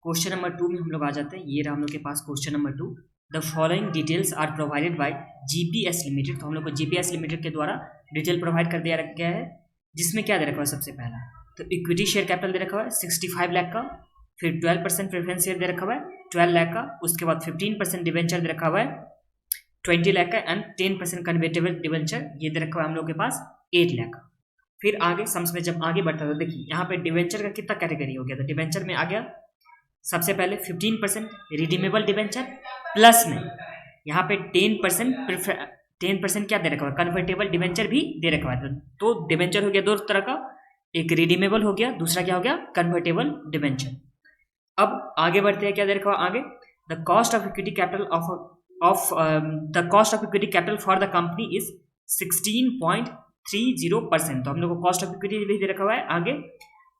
Question number 2 में हम लोग आ जाते हैं। ये रहा हम लोग के पास question number 2। The following details are provided by GPS limited. तो हम लोग को जीपीएस लिमिटेड के द्वारा डिटेल प्रोवाइड कर दिया गया है, जिसमें क्या दे रखा है सबसे पहला तो इक्विटी शेयर कैपिटल दे रखा हुआ है 65 लाख का, फिर 12% प्रेफरेंस शेयर दे रखा हुआ है 12 लाख का, उसके बाद 15% डिवेंचर दे रखा हुआ है 20 लाख का एंड 10% कन्वर्टेबल डिवेंचर ये दे रखा हुआ है हम लोग के पास 8 लाख का। फिर आगे सम्स में जब आगे बढ़ता है तो देखिए यहाँ पे डिवेंचर का कितना कैटेगरी हो गया। तो डिवेंचर में आ गया सबसे पहले 15% रिडीमेबल डिवेंचर, प्लस में यहाँ पे 10% क्या दे रखा हुआ है कन्वर्टेबल डिवेंचर भी दे रखा हुआ है। तो डिवेंचर हो गया दो तरह का, एक रिडीमेबल हो गया, दूसरा क्या हो गया कन्वर्टेबल डिवेंचर। अब आगे बढ़ते हैं, क्या दे रखा हुआ आगे the cost of equity capital the cost of equity capital for the company is 16.30%। तो हम लोग को कॉस्ट ऑफ इक्विटी भी दे रखा हुआ है। आगे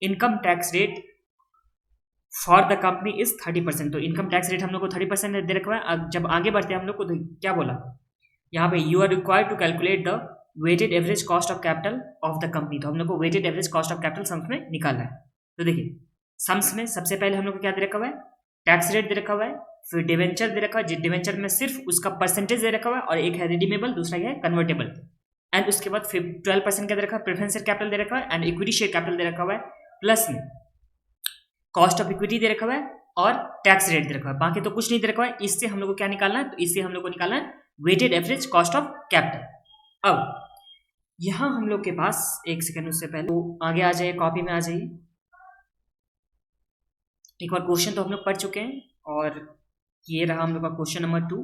income tax rate for the company is 30%। तो इनकम टैक्स रेट हम लोग को 30% दे रखा हुआ है। अब जब आगे बढ़ते हैं हम लोग को तो क्या बोला यहाँ पे you are required to calculate the weighted average cost of capital of the company. तो हम लोग को weighted average cost of capital sums में निकालना है। तो देखिए सम्स में सबसे पहले हम लोग को क्या दे रखा हुआ है टैक्स रेट दे रखा हुआ है, फिर डिवेंचर दे रखा है, डिवेंचर में सिर्फ उसका परसेंटेज दे रखा हुआ है और एक है रिडीमेबल, दूसरा है कन्वर्टेबल, एंड उसके बाद फिर 12% क्या दे रखा है प्रेफरेंस शेयर कैपिटल दे रखा है एंड इक्विटी शेयर कैपिटल दे रखा हुआ है, प्लस में कॉस्ट ऑफ इक्विटी दे रखा हुआ है और टैक्स रेट दे रखा है। बाकी तो कुछ नहीं दे रखा है। इससे हम लोग को क्या निकालना है, तो इससे हम लोग को निकालना है weighted average cost of capital. अब यहां हम लोग के पास एक सेकंड उससे पहले तो आगे आ जाइए, कॉपी में आ जाइए। एक बार क्वेश्चन तो हम लोग पढ़ चुके हैं और ये रहा हम लोग का क्वेश्चन नंबर 2।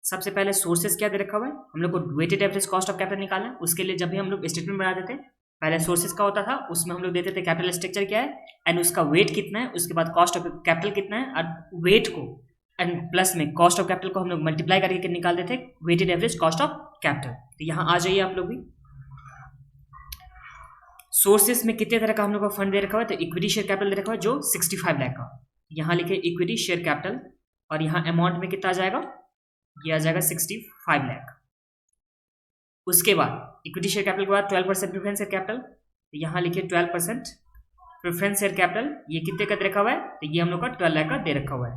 सबसे पहले सोर्सेस क्या दे रखा हुआ है, हम लोग को weighted average cost of capital निकालना है। उसके लिए जब भी हम लोग स्टेटमेंट बना देते हैं पहले सोर्सेस का होता था, उसमें हम लोग देते थे कैपिटल स्ट्रक्चर क्या है एंड उसका वेट कितना है, उसके बाद कॉस्ट ऑफ कैपिटल कितना है और वेट को एंड प्लस में कॉस्ट ऑफ कैपिटल को हम लोग मल्टीप्लाई करके निकाल देते weighted average cost of capital. तो यहाँ आ जाइए आप लोग भी। सोर्सेस में कितने तरह का हम लोग का फंड दे रखा हुआ है, तो इक्विटी शेयर कैपिटल दे रखा हुआ है जो 65 लाख का। यहाँ लिखे इक्विटी शेयर कैपिटल और यहाँ अमाउंट में कितना आ जाएगा, ये आ जाएगा 65 लाख। उसके बाद इक्विटी शेयर कैपिटल के बाद 12% प्रेफरेंस शेयर कैपिटल, तो यहाँ लिखिए 12% प्रेफरेंस शेयर कैपिटल ये कितने का दे रखा हुआ है, तो ये हम लोग का 12 लाख का दे रखा हुआ है।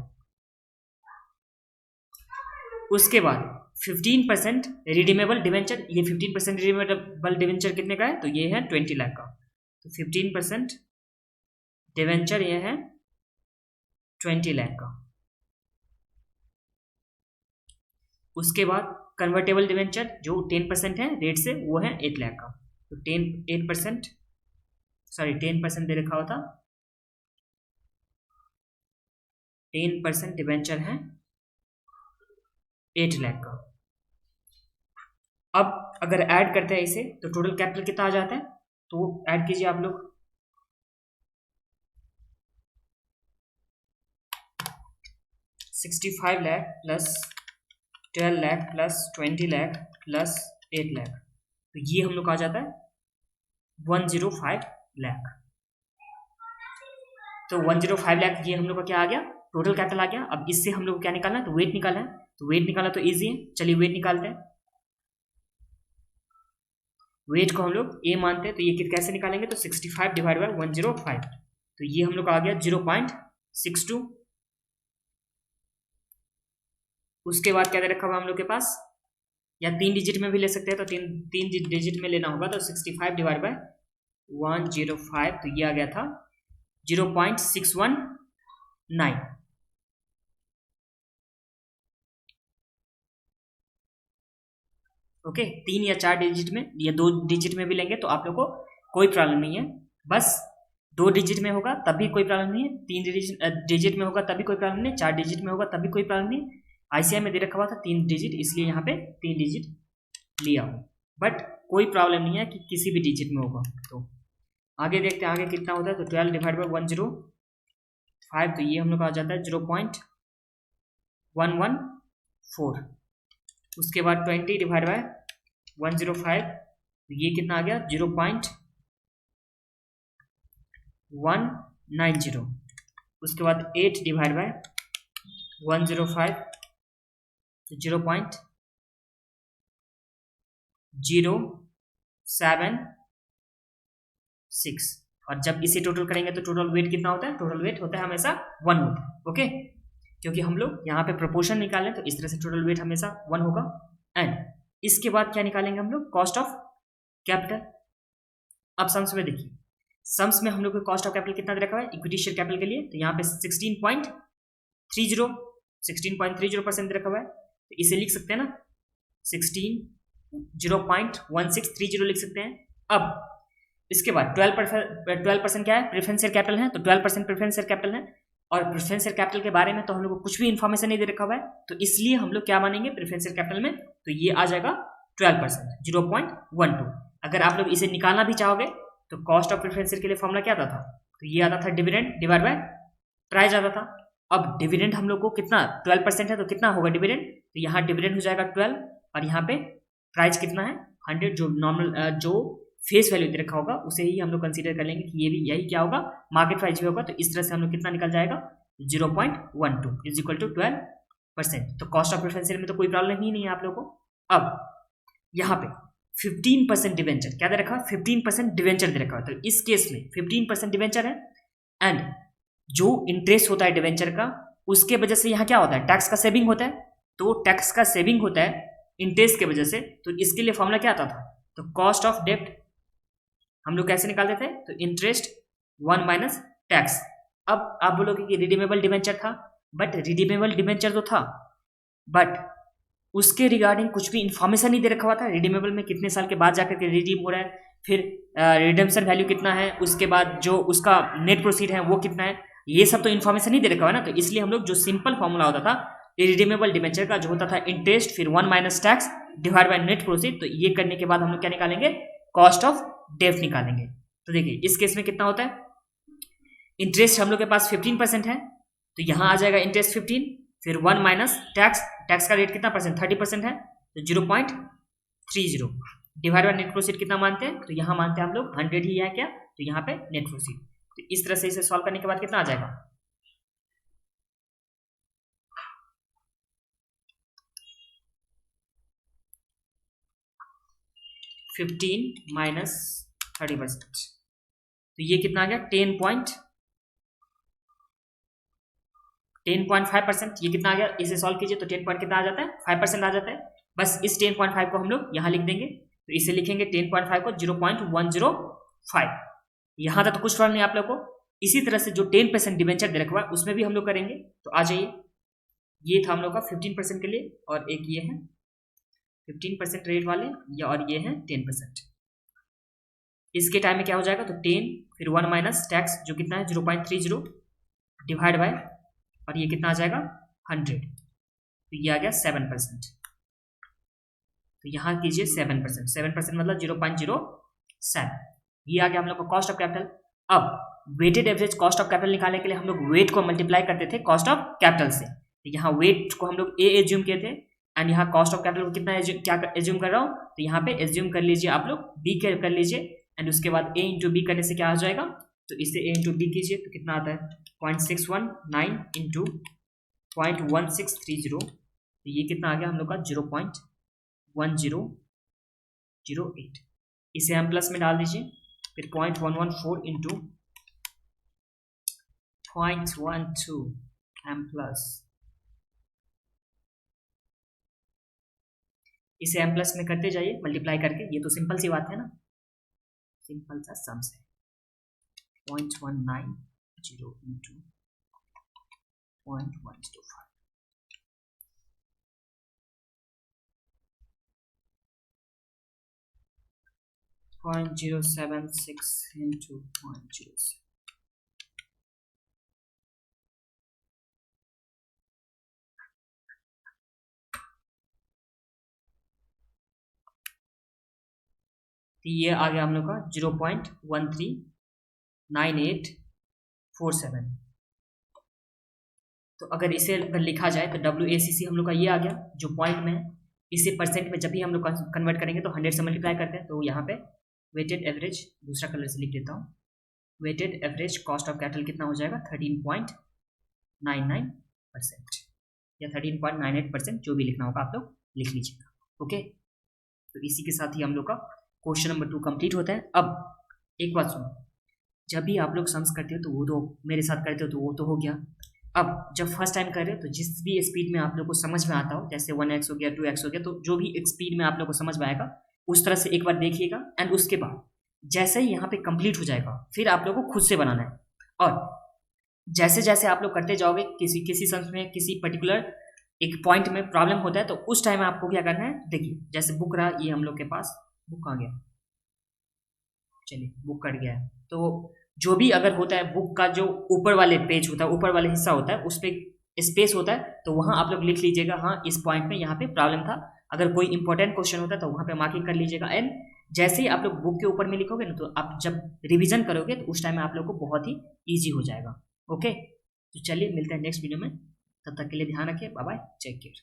उसके बाद 15% रिडीमेबल डिवेंचर, ये 15% रिडीमेबल डिवेंचर कितने का है, तो ये है 20 लाख का। तो 15% डिवेंचर ये है 20 लाख का। उसके बाद कन्वर्टेबल डिवेंचर जो 10% है रेट से, वो है 8 लाख का। तो 10% दे रखा हुआ था, 10% डिवेंचर है 8 लाख का। अब अगर ऐड करते हैं इसे तो टोटल कैपिटल कितना आ जाता है, तो ऐड कीजिए आप लोग। $65 lakh plus 12 lakh plus 20 lakh plus 8 lakh, तो ये हम लोग आ जाता है 105 लाख। तो 105 लाख ये हम लोग का क्या आ गया, टोटल कैपिटल आ गया। अब इससे हम लोग को क्या निकालना है, तो वेट निकालना है। तो वेट निकालना तो इजी है, चलिए वेट निकालते हैं। वेट को हम लोग ए मानते हैं, तो ये कैसे निकालेंगे, तो 65 डिवाइड बाय 105, तो ये हम लोग का आ गया 0.62। उसके बाद क्या दे रखा हुआ हम लोग के पास, या 3 डिजिट में भी ले सकते हैं, तो तीन डिजिट में लेना होगा। तो 65 डिवाइड बाय 105, तो ये आ गया था 0.619। ओके, 3 या 4 डिजिट में या 2 डिजिट में भी लेंगे तो आप लोग को कोई प्रॉब्लम नहीं है। बस 2 डिजिट में होगा तब भी कोई प्रॉब्लम नहीं है, 3 डिजिट में होगा तभी कोई प्रॉब्लम नहीं, 4 डिजिट में होगा तभी कोई प्रॉब्लम नहीं। आईसीआई में दे रखा हुआ था 3 डिजिट, इसलिए यहाँ पे 3 डिजिट लिया हो, बट कोई प्रॉब्लम नहीं है कि किसी भी डिजिट में होगा। तो आगे देखते हैं आगे कितना होता है, तो 12 डिवाइड बाई 105, तो ये हम लोग का आ जाता है 0.114। उसके बाद 20 डिवाइड बाय 105, तो ये कितना आ गया 0.190। उसके बाद 8 डिवाइड बाय 105, तो 0.076। और जब इसे टोटल करेंगे तो टोटल वेट कितना होता है, टोटल वेट होता है हमेशा 1 होता है। ओके, क्योंकि हम लोग यहाँ पे प्रोपोर्शन निकालें तो इस तरह से टोटल वेट हमेशा 1 होगा। एंड इसके बाद क्या निकालेंगे हम लोग, कॉस्ट ऑफ कैपिटल। अब सम्स में देखिए, सम्स में हम लोग को कॉस्ट ऑफ कैपिटल कितना दे रखा है इक्विटी शेयर कैपिटल के लिए, तो यहाँ पे 16.30% दे रखा हुआ है, तो इसे लिख सकते हैं ना 0.1630 लिख सकते हैं। अब इसके बाद 12% क्या है, प्रेफरेंशियल कैपिटल है, तो 12% प्रेफरेंशियल कैपिटल है, और प्रेफरेंशियल कैपिटल के बारे में तो हम लोग को कुछ भी इन्फॉर्मेशन नहीं दे रखा हुआ है, तो इसलिए हम लोग क्या मानेंगे प्रेफरेंशियल कैपिटल में, तो ये आ जाएगा 12%, 0.12। अगर आप लोग इसे निकालना भी चाहोगे तो कॉस्ट ऑफ प्रेफरेंशियल के लिए फॉर्मूला क्या आता था, तो ये आता था डिविडेंड डिवाइड बाय प्राइस आता था। अब डिविडेंड हम लोग को कितना 12% है, तो कितना होगा डिविडेंड, तो यहाँ डिविडेंड हो जाएगा 12, और यहाँ पे प्राइस कितना है 100, जो नॉर्मल जो फेस वैल्यू दे रखा होगा उसे ही हम लोग कंसीडर कर लेंगे कि ये भी यही क्या होगा, मार्केट प्राइस भी होगा। तो इस तरह से हम लोग कितना निकल जाएगा 0.12 इज इक्वल टू 12%। तो कॉस्ट ऑफ प्रेफरेंशियल में तो कोई प्रॉब्लम ही नहीं है आप लोगों को। अब यहाँ पे 15% डिवेंचर क्या दे रखा है, 15% डिवेंचर दे रखा है, तो इस केस में 15% डिवेंचर है, एंड जो इंटरेस्ट होता है डिवेंचर का उसके वजह से यहाँ क्या होता है, टैक्स का सेविंग होता है, तो टैक्स का सेविंग होता है इंटरेस्ट के वजह से। तो इसके लिए फॉर्मूला क्या आता था, तो कॉस्ट ऑफ डेप्ट हम लोग कैसे निकालते थे, तो इंटरेस्ट 1 माइनस टैक्स। अब आप बोलोगे कि रिडीमेबल डिवेंचर था, बट रिडीमेबल डिवेंचर तो था, बट उसके रिगार्डिंग कुछ भी इंफॉर्मेशन नहीं दे रखा हुआ था। रिडीमेबल में कितने साल के बाद जाकर के रिडीम हो रहा है, फिर रिडेम्पशन वैल्यू कितना है, उसके बाद जो उसका नेट प्रोसीड है वो कितना है, ये सब तो इन्फॉर्मेशन नहीं दे रखा हुआ है ना। तो इसलिए हम लोग जो सिंपल फॉर्मूला होता था रिडीमेबल डिवेंचर का, जो होता था इंटरेस्ट फिर 1 minus tax divide by net proceed, तो ये करने के बाद हम लोग क्या निकालेंगे, कॉस्ट ऑफ डेब्ट निकालेंगे। तो देखिए इस केस में कितना होता है, इंटरेस्ट हम लोग के पास 15% है, तो यहाँ आ जाएगा इंटरेस्ट 15, फिर 1 माइनस टैक्स, टैक्स का रेट कितना परसेंट 30% है, तो 0.30 डिवाइड बाय नेट प्रोसीड कितना मानते हैं, तो यहाँ मानते हैं हम लोग 100 ही है क्या, तो यहाँ पे नेट प्रोसीड। तो इस तरह से इसे सॉल्व करने के बाद कितना आ जाएगा, 15 माइनस 30%, तो ये कितना आ गया 10.5%। ये कितना आ गया, इसे सॉल्व कीजिए तो 10 पॉइंट कितना आ जाता है 5% आ जाता है। बस इस 10.5 को हम लोग यहाँ लिख देंगे, तो इसे लिखेंगे 10.5 को 0.105। यहाँ तक तो कुछ प्रॉब्लम नहीं आप लोग को। इसी तरह से जो 10% डिवेंचर दे रखा है उसमें भी हम लोग करेंगे, तो आ जाइए। ये था हम लोग का 15% के लिए, और एक ये है 15% रेट वाले, और ये है 10%। इसके टाइम में क्या हो जाएगा, तो 10 फिर 1 माइनस टैक्स जो कितना है 0.30 डिवाइड बाय, और ये कितना आ जाएगा 100, तो ये आ गया 7%। तो यहाँ कीजिए 7%, 7% मतलब 0.07, ये आ गया हम लोग का कॉस्ट ऑफ कैपिटल। अब weighted average cost of capital निकालने के लिए हम लोग वेट को मल्टीप्लाई करते थे कॉस्ट ऑफ कैपिटल से। तो यहाँ वेट को हम लोग ए एज्यूम किए थे, एंड यहाँ कॉस्ट ऑफ कैपिटल को कितना क्या एज्यूम कर रहा हूँ, तो यहाँ पे एज्यूम कर लीजिए आप लोग बी कर लीजिए, एंड उसके बाद ए इंटू बी करने से क्या आ जाएगा, तो इसे ए इंटू बी कीजिए तो कितना आता है 0.619 इंटू 0.1630, तो ये कितना आ गया हम लोग का 0.1008। इसे हम प्लस में डाल दीजिए, फिर 0.114 इंटू 0.12 एम प्लस, इसे एम प्लस में करते जाइए मल्टीप्लाई करके। ये तो सिंपल सी बात है ना, सिंपल सा सम्स है। 0.190 इंटू 0.105, 0.076 इंटू 0.07, ये आ गया हम लोग का 0.139847। तो अगर इसे अगर लिखा जाए तो WACC हम लोग का ये आ गया जो पॉइंट में है। इसे परसेंट में जब भी हम लोग कन्वर्ट करेंगे तो 100 से मल्टीप्लाई करते हैं, तो यहाँ पे वेटेड एवरेज दूसरा कलर से लिख देता हूँ, weighted average cost of capital कितना हो जाएगा 13.99% या 13.98%, जो भी लिखना होगा आप लोग लिख लीजिएगा। ओके, तो इसी के साथ ही हम लोग का क्वेश्चन नंबर 2 कंप्लीट होता है। अब एक बात सुनो, जब भी आप लोग सम्स करते हो तो वो तो मेरे साथ करते हो तो वो तो हो गया। अब जब फर्स्ट टाइम कर रहे हो तो जिस भी स्पीड में आप लोग को समझ में आता हो, जैसे 1x हो गया 2x हो गया, तो जो भी एक स्पीड में आप लोग को समझ में आएगा उस तरह से एक बार देखिएगा। एंड उसके बाद जैसे ही यहाँ पे कंप्लीट हो जाएगा फिर आप लोग को खुद से बनाना है। और जैसे जैसे आप लोग करते जाओगे, किसी किसी सम्स में किसी पर्टिकुलर एक पॉइंट में प्रॉब्लम होता है तो उस टाइम आपको क्या करना है, देखिए जैसे बुक रहा, ये हम लोग के पास बुक आ गया, चलिए बुक कट गया है। तो जो भी अगर होता है बुक का जो ऊपर वाले पेज होता है, ऊपर वाले हिस्सा होता है, उस पर स्पेस होता है, तो वहाँ आप लोग लिख लीजिएगा हाँ इस पॉइंट में यहाँ पे प्रॉब्लम था। अगर कोई इंपॉर्टेंट क्वेश्चन होता है तो वहाँ पे मार्किंग कर लीजिएगा। एंड जैसे ही आप लोग बुक के ऊपर में लिखोगे ना, तो आप जब रिविजन करोगे तो उस टाइम में आप लोग को बहुत ही ईजी हो जाएगा। ओके, तो चलिए मिलते हैं नेक्स्ट वीडियो में, तब तक के लिए ध्यान रखिए, बाय बाय, टेक केयर।